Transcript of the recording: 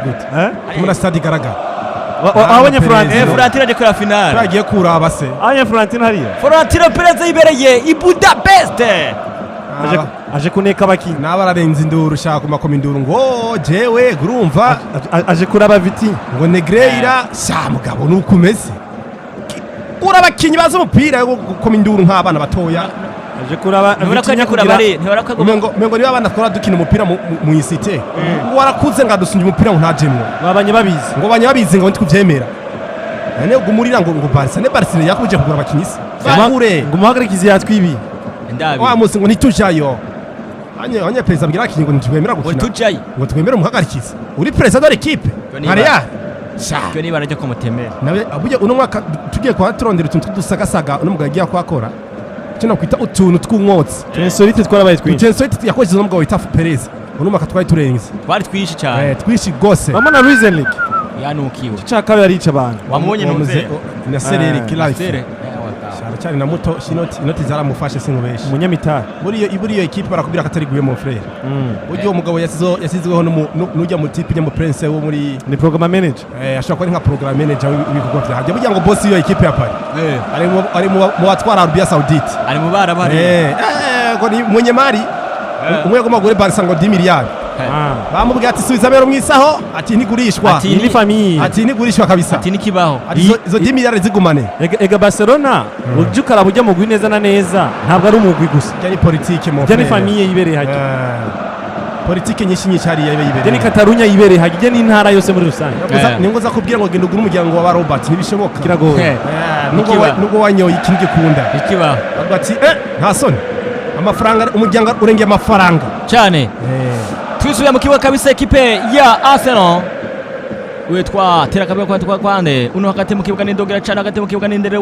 gute muri stade igaragara abonye Florentino aje kuri finale bagiye kuraba se abonye Florentino hariya Florentino Perez yibereye i Budapest aje kuneka abakinyi n'abararenze induru ushaka kumakoma induru ngo jewe gurumva aje kuraba Viti ngo Negreira sha mugabo nuko umeze ura abakinyi baza umupira yo gukoma induru nk'abana batoya aje kuraba Viti mengo niba abana twara dukina umupira mu isite ngo warakuze ngadusunye umupira ngo ntajemwe babanye babizi ngo ntikuvyemera nane gumurira ngo Barca yakuje kugura abakinyi se bagure ngo muhagarikize yatwibi wa musi ngo nitujayo anye perezida bwira abakinyi ngo ntitwemera gukina ngo twemere umuhagarikize uri perezida de l'équipe hariya cyo niba rajya ko mutemera nawe abuye uno mwaka tugiye kwa turondera utuntu dusagasaga uno mugabo yagiye kwakora cyo nakwita utuntu tw'umwotsi tensorite twarabaye twinshi tensorite yakoze uno mugabo wita Perez uno mwaka twari turenze twari twishi cyane twishi gose bamana Luis Enrique yanukiwe cyaka yarica abantu wamubonye n'umuze na Sereri Kilafi cyane na muto inoti zaramufashe sinkubesha umunyamitari buriyo equipe barakubwira ko atari guye mu frère buryo umugabo yasizweho n'ujya mu tipe mu prince wo muri ni program manager ashaka ari nka program manager w'ibikorwa byaje burya ngo boss iyo equipe ya Paris ari mu batwara Arabia Saoudite ari mu barabari ngo ni munyemari umwe goma gure Barca ngo 10 miliyari bamubwiye ati subiza bero mwisaho ati ntigurishwa ati ni famille ati ntigurishwa kabisa ati nikibaho izo 10 miliyari zigumane ega Barcelona ujukara bujya mu gwineza na neza ntabwo ari umugwi gusa cyari politique mo cyane famille yibereye haje politique nyinshi hari yibereye cyane Catalunya yibereye haje ni ntara yose muri rusange ningo za kubwira ngo genda ugura umuryango wa Robert nibishoboka kirago nugo wanyoye ikintu gikunda ikibaho ati nta soni amafaranga umuryango urengeye amafaranga cyane twisubiye mu kibuga kabisa ekipe ya Arsenal witwa Terakabe kwande uno hagati mu kibuga n'indogera cyane hagati mu kibuga n'indere